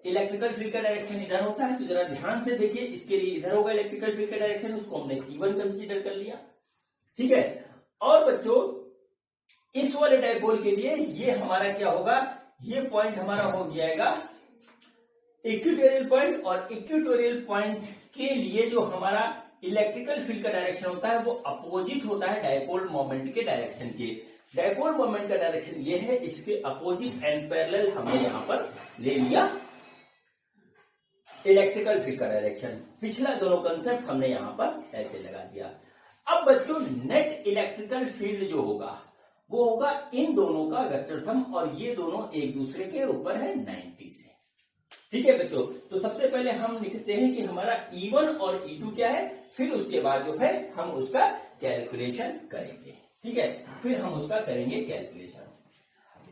इलेक्ट्रिकल फील्ड का डायरेक्शन इधर होता है। तो जरा ध्यान से देखिए, इसके लिए इधर होगा इलेक्ट्रिकल फील्ड का डायरेक्शन, उसको हमने E1 कंसीडर कर लिया, ठीक है। और बच्चों इस वाले डाइपोल के लिए ये हमारा क्या होगा, ये पॉइंट हमारा हो जाएगा इक्वेटोरियल पॉइंट, और इक्वेटोरियल पॉइंट के लिए जो हमारा इलेक्ट्रिकल फील्ड का डायरेक्शन होता है वो अपोजिट होता है डाइपोल मोमेंट के डायरेक्शन के। डाइपोल मोमेंट का डायरेक्शन ये है, इसके अपोजिट एंड पैरेलल हमने यहां पर ले लिया इलेक्ट्रिकल फील्ड का डायरेक्शन। पिछला दोनों कंसेप्ट हमने यहां पर ऐसे लगा दिया। अब बच्चों नेट इलेक्ट्रिकल फील्ड जो होगा वो होगा इन दोनों का वेक्टर सम, और ये दोनों एक दूसरे के ऊपर है 90 से, ठीक है बच्चों। तो सबसे पहले हम लिखते हैं कि हमारा E1 और E2 क्या है, फिर उसके बाद जो है हम उसका कैलकुलेशन करेंगे, ठीक है, फिर हम उसका करेंगे कैलकुलेशन।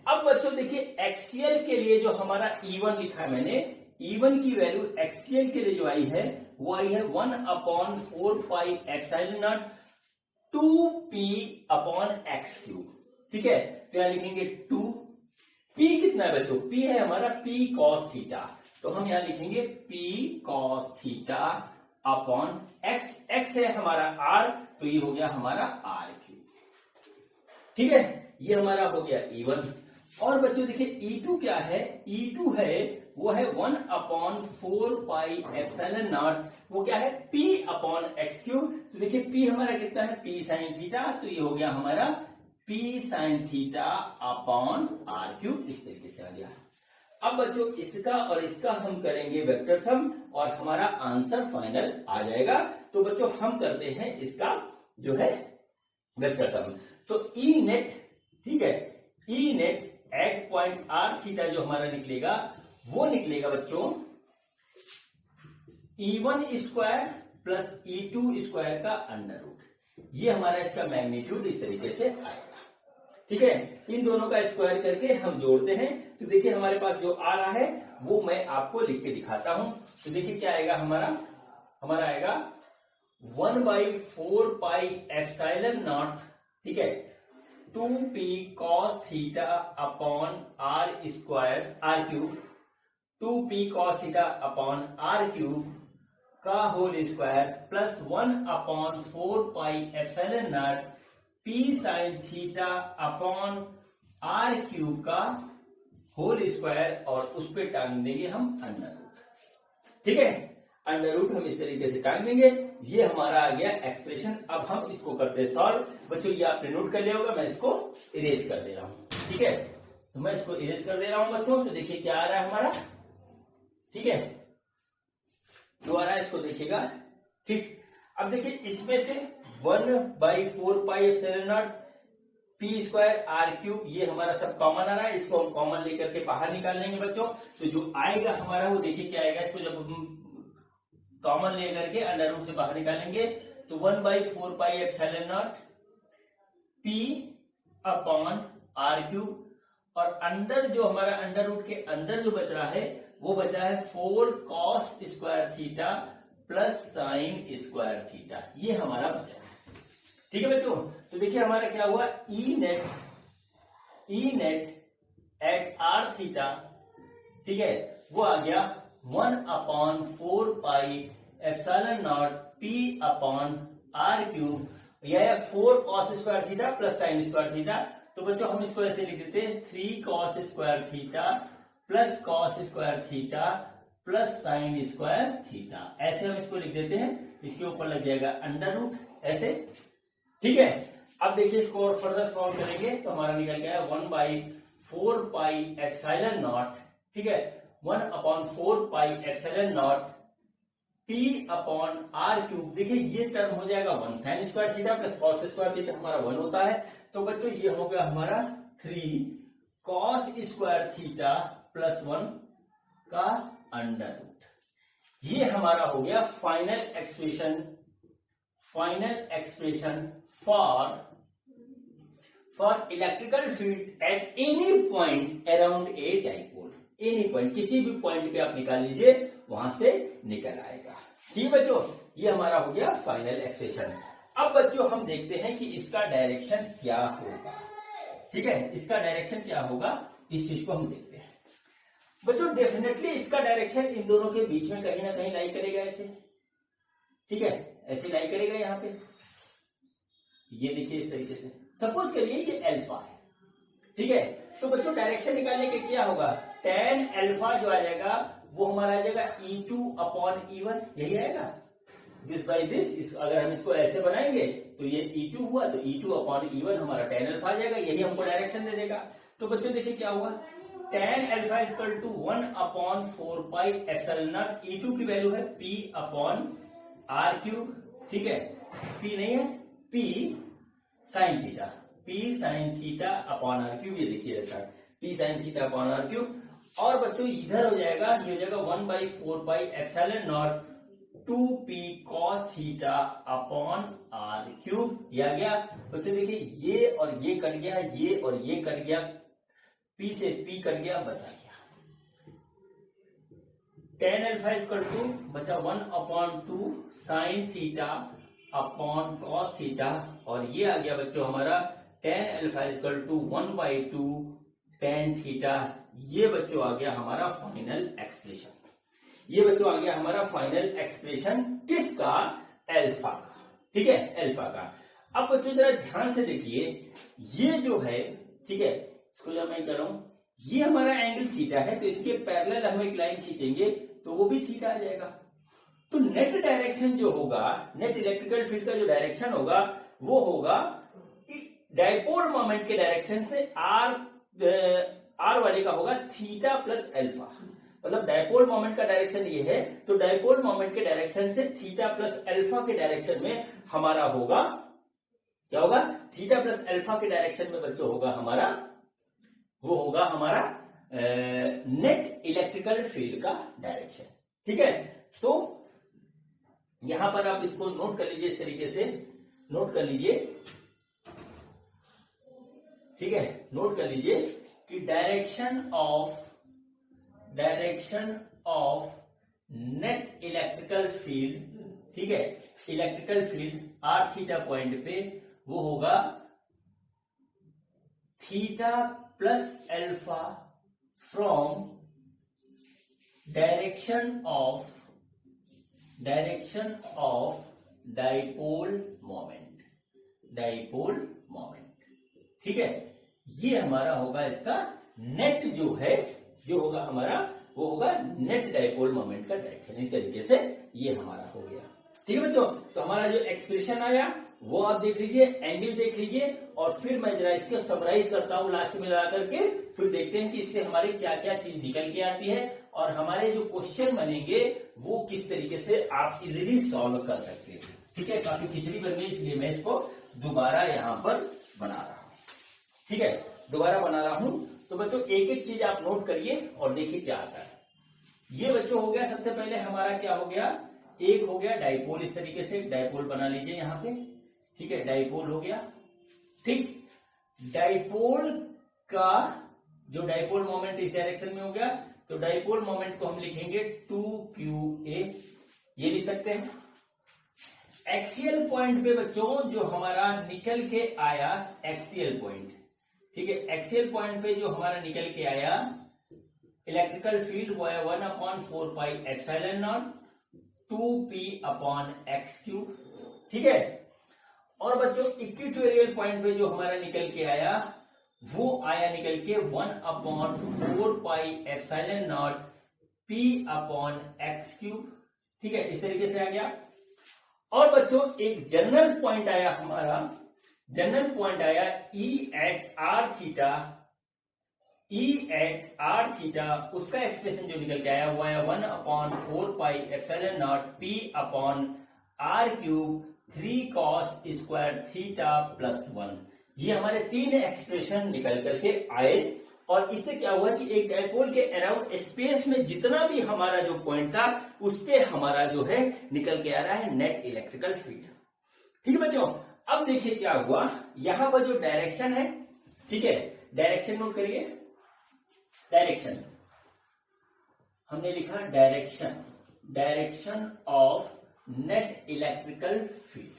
अब बच्चों देखिए एक्सियल के लिए जो हमारा E1 लिखा है मैंने, E1 की वैल्यू एक्सियल के लिए जो आई है वो आई है 1/4πε0 2p/x³, ठीक है। तो यहां लिखेंगे 2, p कितना है बच्चों, p है हमारा p cos थीटा, तो हम यहां लिखेंगे p cos theta upon x, x है हमारा r, तो ये हो गया हमारा r³, ठीक है, ये हमारा हो गया E1। और बच्चों देखिए E2 क्या है, E2 है वो है 1/4πε0, वो क्या है p/x³। तो देखिए p हमारा कितना है, p sin थीटा, तो ये हो गया हमारा p sin theta upon r³, इस तरीके से आ गया। अब बच्चों इसका और इसका हम करेंगे वेक्टर सम, और हमारा आंसर फाइनल आ जाएगा। तो बच्चों हम करते हैं इसका जो है वेक्टर सम। तो E नेट, ठीक है, E net at point r theta जो हमारा निकलेगा वो निकलेगा बच्चों E1² + E2² का अंडर रूट। ये हमारा इसका मैग्नीट्यूड इस तरीके से आएगा। ठीक है, इन दोनों का स्क्वायर करके हम जोड़ते हैं तो देखिए हमारे पास जो आ रहा है वो मैं आपको लिख के दिखाता हूं। तो देखिए क्या आएगा हमारा आएगा 1/4 पाई एप्सिलॉन नॉट, ठीक है, 2p cos theta upon r square r cube, 2p cos theta upon r cube का whole square plus 1/4 pi epsilon naught p sine theta upon r cube का होल स्क्वायर और उस पे टांग देंगे हम अंडर रूट। ठीक है, अंडर रूट हम इस तरीके से टांग देंगे। ये हमारा आ गया एक्सप्रेशन। अब हम इसको करते हैं सॉल्व। बच्चों ये आपने नोट कर लिया होगा, मैं इसको इरेज कर दे रहा हूं। ठीक है, तो मैं इसको इरेज कर दे रहा हूं बच्चों। तो देखिए क्या आ रहा है हमारा, ठीक है, जो आ रहा है इसको देखिएगा। ठीक, अब देखिए इसमें से 1/4 pi epsilon naught p square r cube, ये हमारा सब कॉमन आ रहा है, इसको हम कॉमन लेकर के बाहर निकाल लेंगे बच्चों। तो जो आएगा हमारा वो देखिए क्या आएगा, इसको जब कॉमन लेकर के अंडर रूट से बाहर निकालेंगे तो 1/4 pi epsilon naught p upon r cube, और अंदर जो हमारा अंडर रूट के अंदर जो बच रहा है वो बच रहा है 4 cos square theta plus sine square theta, ये हमारा बचा है। ठीक है बच्चों, तो देखिए हमारा क्या हुआ, E net at r theta, ठीक है, वो आ गया 1/4 pi epsilon naught p upon r cube, यह 4 cos square theta plus sine square theta. तो बच्चों हम इसको ऐसे लिख देते हैं 3 cos square theta plus cos square theta plus sine square theta, ऐसे हम इसको लिख देते हैं। इसके ऊपर लग जाएगा अंडर रूट ऐसे। ठीक है, अब देखिए इसको और फर्दर सॉल्व करेंगे तो हमारा निकल गया 1/4 पाई एप्सिलॉन नॉट, ठीक है, 1/4 pi epsilon naught p upon r cube. देखिए ये टर्म हो जाएगा 1 sine square theta plus cos square theta, हमारा 1 होता है। तो बच्चों ये हो गया हमारा 3 cos स्क्वायर थीटा प्लस 1 का अंडर रूट। ये हमारा हो गया final expression for electrical field eight any point around a dipole. Any point, किसी भी पॉइंट पे आप निकाल लीजिए, वहां से निकल आएगा। ठीक बच्चों, ये हमारा हो गया फाइनल एक्सप्रेशन। अब बच्चों हम देखते हैं कि इसका डायरेक्शन क्या होगा। ठीक है, इसका डायरेक्शन क्या होगा, इस चीज को हम देखते हैं। बच्चों डेफिनेटली इसका डायरेक्शन इन दोनों के बीच में कहीं ना कहीं लाई करेगा ऐसे। ठीक है, ऐसे लाई करेगा यहां पे, ये देखिए इस तरीके से। सपोज करिए ये अल्फा है, ठीक है, तो बच्चों डायरेक्शन निकालने के क्या होगा, tan अल्फा जो आ जाएगा वो हमारा आ जाएगा E2 अपॉन E1, यही आएगा। दिस बाई दिस, अगर हम इसको ऐसे बनाएंगे तो ये E2 हुआ, तो E2 अपॉन E1 हमारा tan अल्फा आ जाएगा, यही हमको डायरेक्शन दे देगा। तो बच्चों देखिए क्या हुआ, tan alpha equal to 1/4 pi epsilon naught, E2 की वैल्यू है P अपॉन आर क्यूब, ठीक है, P नहीं है, P sine theta, P sine theta upon r cube, ये देखिए ऐसा P sine theta upon r cube. और बच्चों इधर हो जाएगा, ये हो जाएगा 1/4 pi epsilon naught 2p cos theta upon r cube, ये आ गया। बच्चों देखिए ये और ये कट गया, ये और ये कट गया, P से P कट गया, बचा गया tan अल्फा इक्वल टू बचा 1/2 sine theta upon cos theta, और ये आ गया बच्चों हमारा tan alpha equal to 1/2 tan theta. ये बच्चों आ गया हमारा फाइनल एक्सप्रेशन। ये बच्चों आ गया हमारा फाइनल एक्सप्रेशन किसका, अल्फा का। ठीक है, अल्फा का। अब बच्चों जरा ध्यान से देखिए, ये जो है, ठीक है, इसको जब मैं कर रहा हूं, ये हमारा एंगल थीटा है, तो इसके पैरेलल हम एक लाइन खींचेंगे तो वो भी थीटा आ जाएगा। तो नेट डायरेक्शन जो होगा, नेट इलेक्ट्रिकल फील्ड का जो डायरेक्शन होगा वो होगा डाइपोल मोमेंट के डायरेक्शन से आर वाले का होगा थीटा प्लस अल्फा। मतलब डाइपोल मोमेंट का डायरेक्शन ये है, तो डाइपोल मोमेंट के डायरेक्शन से थीटा प्लस अल्फा के डायरेक्शन में हमारा होगा, क्या होगा, थीटा प्लस अल्फा के डायरेक्शन में बच्चों होगा हमारा, वो होगा हमारा नेट इलेक्ट्रिकल फील्ड का डायरेक्शन। ठीक है, तो यहां पर आप इसको नोट कर लीजिए इस तरीके से, नोट कर लीजिए, ठीक है, नोट कर लीजिए कि direction of net electrical field, ठीक है, electrical field r theta point पे वो होगा theta plus alpha from direction of dipole moment, ठीक है। ये हमारा होगा इसका नेट जो है, जो होगा हमारा वो होगा नेट डाइपोल मोमेंट का डायरेक्शन। इस तरीके से ये हमारा हो गया, ठीक है बच्चों। तो हमारा जो एक्सप्रेशन आया वो आप देख लीजिए, एंगल देख लीजिए, और फिर मैं जरा इसको समराइज करता हूं लास्ट में लगा करके, फिर देखते हैं कि इससे हमारी क्या क्या चीज निकल के आती है और हमारे जो क्वेश्चन बनेंगे वो किस तरीके से आप इजीली सॉल्व कर सकते हैं, ठीक है। काफी खिचड़ी बन गई, इसलिए मैं इसको दोबारा यहां पर बना रहा हूं, ठीक है, दोबारा बना रहा हूं। तो बच्चों एक एक चीज आप नोट करिए और देखिए क्या आता है। ये बच्चों हो गया, सबसे पहले हमारा क्या हो गया, एक हो गया डाइपोल, इस तरीके से डाइपोल बना लीजिए यहां पे, ठीक है, डाइपोल हो गया, ठीक। डाइपोल का जो डाइपोल मोमेंट इस डायरेक्शन में हो गया, तो डाइपोल मोमेंट को हम लिखेंगे 2qa, ये लिख सकते हैं। एक्सियल पॉइंट पे बच्चों जो हमारा निकल के आया, एक्सियल पॉइंट, ठीक है, एक्सियल पॉइंट पे जो हमारा निकल के आया इलेक्ट्रिकल फील्ड वो है 1/4πε0 2p/x³, ठीक है। और बच्चों इक्वेटोरियल पॉइंट पे जो हमारा निकल के आया वो आया निकल के 1/4πε0 p/x³, ठीक है, इस तरीके से आ गया। और बच्चों एक जनरल पॉइंट आया हमारा, जनरल पॉइंट आया E@r θ, उसका एक्सप्रेशन जो निकल के आया वो है 1/4πε0 p/r³, 3 cos² θ+1। ये हमारे तीन एक्सप्रेशन निकल करके आए। और इससे क्या हुआ कि एक डाइपोल के अराउंड स्पेस में जितना भी हमारा जो पॉइंट था उस पे हमारा जो है निकल के आ रहा है नेट इलेक्ट्रिकल फील्ड, ठीक है बच्चों। अब देखिए क्या हुआ, यहां पर जो डायरेक्शन है, ठीक है, डायरेक्शन नोट करिए, डायरेक्शन हमने लिखा direction of net electrical field,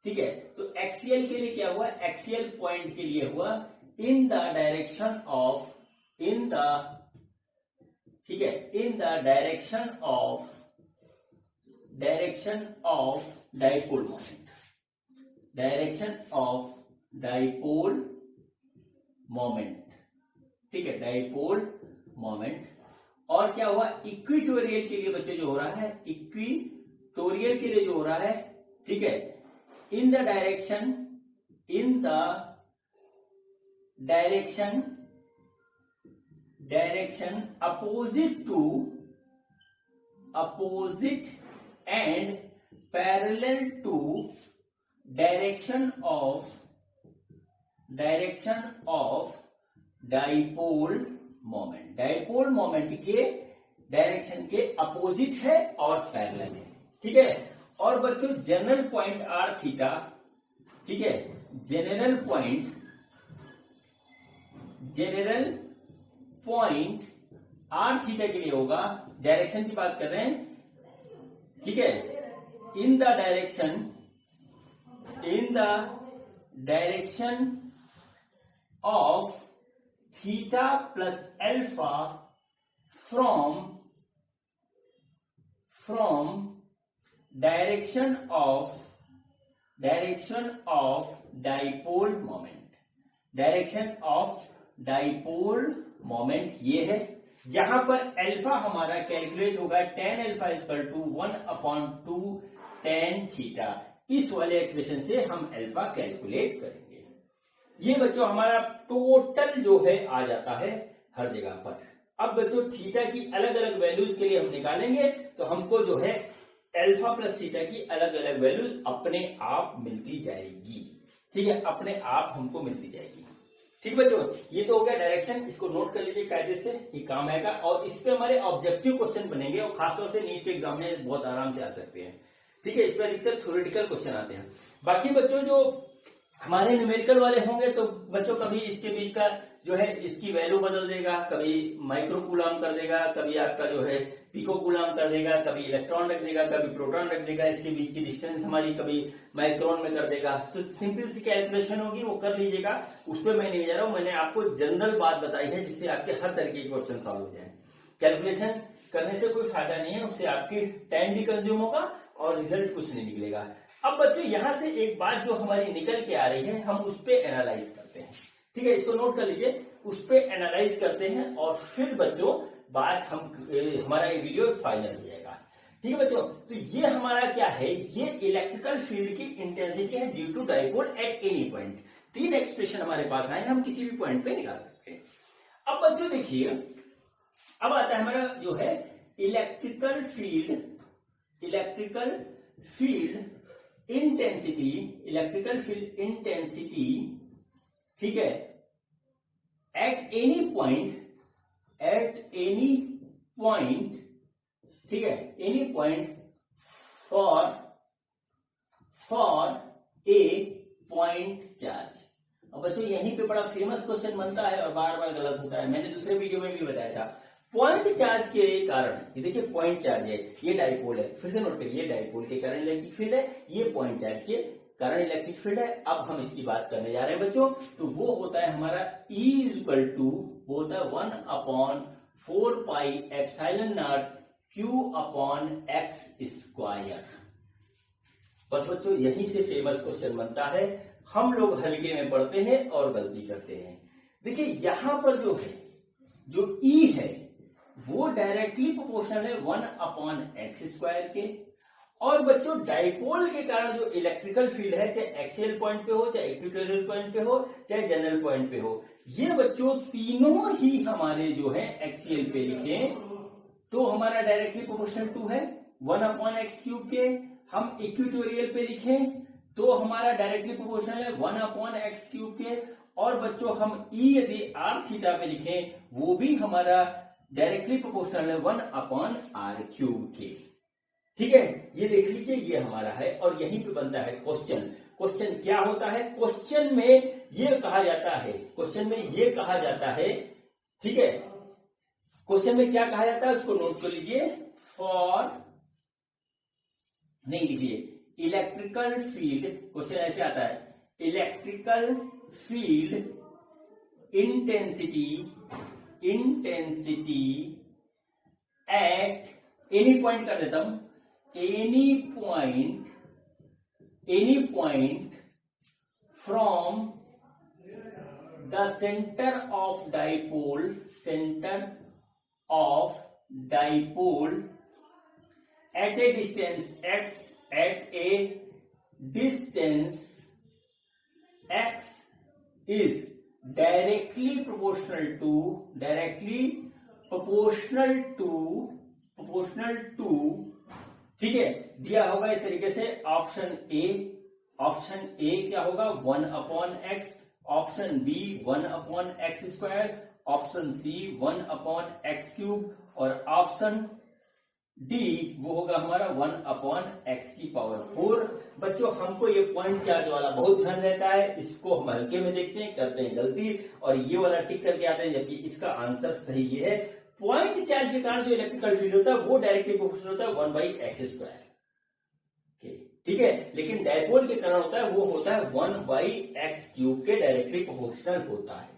ठीक है। तो एक्सियल के लिए क्या हुआ, एक्सियल पॉइंट के लिए हुआ इन द डायरेक्शन ऑफ, ठीक है, in the direction of dipole moment, ठीक है, डाइपोल मोमेंट। और क्या हुआ, इक्वेटोरियल के लिए बच्चे जो हो रहा है, इक्वेटोरियल के लिए जो हो रहा है, ठीक है, in the direction opposite and parallel to direction of dipole moment के डायरेक्शन के अपोजिट है और पैरेलल है, ठीक है। और बच्चों जनरल पॉइंट आर थीटा, ठीक है, जनरल पॉइंट आर थीटा के लिए होगा, डायरेक्शन की बात कर रहे हैं, ठीक है, in the direction of theta plus alpha from direction of dipole moment, ये है जहां पर अल्फा हमारा कैलकुलेट होगा tan अल्फा = 1/2 tan थीटा। इस वाले एक्सप्रेशन से हम अल्फा कैलकुलेट करेंगे। ये बच्चों हमारा टोटल जो है आ जाता है हर जगह पर। अब बच्चों थीटा की अलग अलग वैल्यूज के लिए हम निकालेंगे तो हमको जो है अल्फा प्लस थीटा की अलग अलग वैल्यूज अपने आप मिलती जाएगी, ठीक है, अपने आप हमको मिलती जाएगी, ठीक बच्चों। ये तो हो गया डायरेक्शन, इसको नोट कर लीजिए कायदे से, ये काम आएगा और इस पे हमारे ऑब्जेक्टिव क्वेश्चन बनेंगे और खासतौर से नीट के एग्जाम में बहुत आराम से आ सकते हैं, ठीक है, इस पर अधिकतर थ्योरेटिकल क्वेश्चन आते हैं। बाकी बच्चों जो हमारे न्यूमेरिकल वाले होंगे तो बच्चों कभी इसके बीच का जो है इसकी वैल्यू बदल देगा, कभी माइक्रो कूलम कर देगा, कभी आपका जो है पिको कूलम कर देगा, कभी इलेक्ट्रॉन रख देगा, कभी प्रोटॉन रख देगा, इसके बीच की डिस्टेंस हमारी कभी माइक्रोन में कर देगा। तो सिंपल सी कैलकुलेशन होगी, वो कर लीजिएगा, उस पर मैं नहीं जा रहा हूं। मैंने आपको जनरल बात बताई है जिससे आपके हर तरीके के क्वेश्चन सॉल्व हो जाए। कैलकुलेशन करने से कोई फायदा नहीं है, उससे आपकी टाइम भी कंज्यूम होगा और रिजल्ट कुछ नहीं निकलेगा। अब बच्चों यहां से एक बात जो हमारी निकल के आ रही है, हम उस पर एनालाइज करते हैं। ठीक है, इसको नोट कर लीजिए, उस पर एनालाइज करते हैं और फिर बच्चों बात हमारा ये वीडियो फाइनल हो जाएगा। ठीक है बच्चों, तो ये हमारा क्या है, ये इलेक्ट्रिकल फील्ड की इंटेंसिटी है due to dipole at any point. तीन एक्सप्रेशन हमारे पास आए, हम किसी भी पॉइंट पे निकाल सकते हैं। अब बच्चों देखिए, अब आता है हमारा जो है electrical field intensity, electrical field intensity, ठीक है, एट एनी पॉइंट, ठीक है, any point for a point charge. अब बच्चों यहीं पे बड़ा फेमस क्वेश्चन बनता है और बार बार गलत होता है, मैंने दूसरे वीडियो में भी बताया था। पॉइंट चार्ज के कारण, ये देखिए पॉइंट चार्ज है, ये डाइपोल है, फिर से नोट करिए, ये डाइपोल के कारण इलेक्ट्रिक फील्ड है, ये पॉइंट चार्ज के कारण इलेक्ट्रिक फील्ड है। अब हम इसकी बात करने जा रहे हैं बच्चों, तो वो होता है हमारा E इक्वल टू, वो होता है 1/4πε0 Q/x²। बस बच्चों यहीं से फेमस क्वेश्चन बनता है, हम लोग हल्के में पढ़ते हैं और गलती करते हैं। देखिए यहां पर जो है, जो E है वो डायरेक्टली प्रोपोर्शनल है 1/x² के, और बच्चों डाइपोल के कारण जो इलेक्ट्रिकल फील्ड है, चाहे एक्सियल पॉइंट पे हो, चाहे इक्वेटोरियल पॉइंट पे हो, चाहे जनरल पॉइंट पे हो, ये बच्चों तीनों ही हमारे जो है एक्सियल पे लिखें तो हमारा डायरेक्टली प्रोपोर्शनल 2 है 1/x³ के। हम इक्वेटोरियल पे लिखें तो हमारा डायरेक्टली प्रोपोर्शनल है 1/x³ के। और बच्चों हम E यदि r θ पे लिखें वो भी हमारा डायरेक्टली प्रोपोर्शनल है 1/r³ के। ठीक है, ये देख लीजिए, ये हमारा है और यहीं पे बनता है क्वेश्चन। क्वेश्चन क्या होता है, क्वेश्चन में ये कहा जाता है, ठीक है, क्वेश्चन में क्या कहा जाता है उसको नोट कर लीजिए। फॉर नहीं लिखिए, इलेक्ट्रिकल फील्ड, क्वेश्चन ऐसे आता है, electrical field intensity at any point कर देता हूं, any point from the centre of dipole at a distance x is directly proportional to, ठीक है, दिया होगा इस तरीके से। ऑप्शन ए क्या होगा 1/x, option B 1/x², option C 1/x³ और ऑप्शन डी वो होगा हमारा 1/x⁴। बच्चों हमको ये पॉइंट चार्ज वाला बहुत ध्यान रहता है, इसको हम हल्के में देखते हैं, करते हैं गलती और ये वाला टिक करके आते हैं, जबकि इसका आंसर सही ये है। पॉइंट चार्ज के कारण जो इलेक्ट्रिकल फील्ड होता है वो डायरेक्टली प्रोपोर्शनल होता है 1/x²। ठीक है, लेकिन डायपोल के कारण होता है वो होता है 1/x³ के डायरेक्टली प्रोपोर्शनल होता है।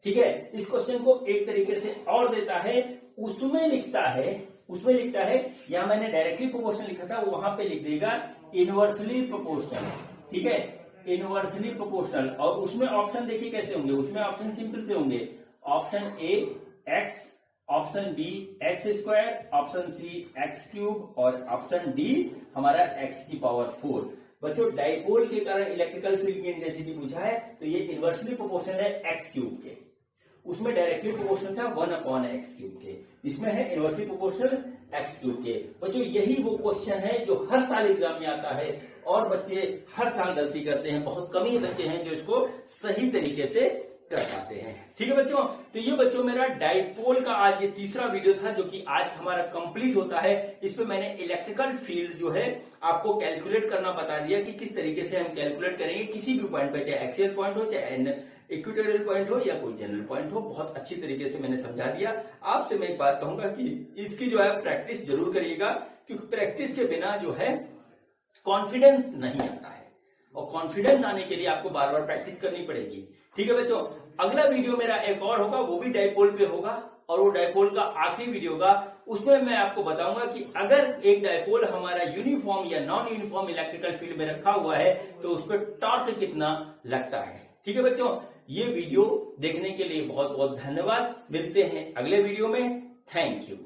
ठीक है, इस क्वेश्चन को एक तरीके से और देता है, उसमें लिखता है यहां मैंने डायरेक्टली प्रोपोर्शनल लिखा था, वहां पे लिख देगा इनवर्सली प्रोपोर्शनल। ठीक है, इनवर्सली प्रोपोर्शनल, और उसमें ऑप्शन देखिए कैसे होंगे, उसमें ऑप्शन सिंपल से होंगे, option A x, option B x², option C x³ और ऑप्शन डी हमारा x⁴। बच्चों डाइपोल के कारण इलेक्ट्रिकल फील्ड की इंटेंसिटी पूछा है तो ये इनवर्सली प्रोपोर्शनल है x³ के, उसमें डायरेक्टली प्रोपोर्शनल था 1/x³ के, इसमें है इनवर्सली प्रोपोर्शनल x³ के। बच्चों यही वो क्वेश्चन है जो हर साल एग्जाम में आता है और बच्चे हर साल गलती करते हैं, बहुत कम ही बच्चे हैं जो इसको सही तरीके से कर पाते हैं। ठीक है बच्चों, तो ये बच्चों मेरा डाइपोल का आज ये तीसरा वीडियो था जो कि आज हमारा कंप्लीट होता है। इस पे मैंने इलेक्ट्रिकल फील्ड जो है आपको कैलकुलेट करना बता दिया कि किस तरीके से हम कैलकुलेट करेंगे किसी भी पॉइंट पे, चाहे एक्सियल पॉइंट हो, चाहे इक्वेटोरियल पॉइंट हो या कोई जनरल पॉइंट हो। बहुत अच्छी तरीके से मैंने समझा दिया। आपसे मैं एक बात कहूंगा कि इसकी जो है प्रैक्टिस जरूर करिएगा, क्योंकि प्रैक्टिस के बिना जो है कॉन्फिडेंस नहीं आता है, और कॉन्फिडेंस आने के लिए आपको बार बार प्रैक्टिस करनी पड़ेगी। ठीक है बच्चों, अगला वीडियो मेरा एक और होगा, वो भी डाइपोल पे होगा, और वो डाइपोल का आखिरी वीडियो होगा। उसमें मैं आपको बताऊंगा कि अगर एक डाइपोल हमारा यूनिफॉर्म या नॉन यूनिफॉर्म इलेक्ट्रिकल फील्ड में रखा हुआ है तो उस पर टॉर्क कितना लगता है। ठीक है बच्चों, ये वीडियो देखने के लिए बहुत बहुत धन्यवाद। मिलते हैं अगले वीडियो में। Thank you.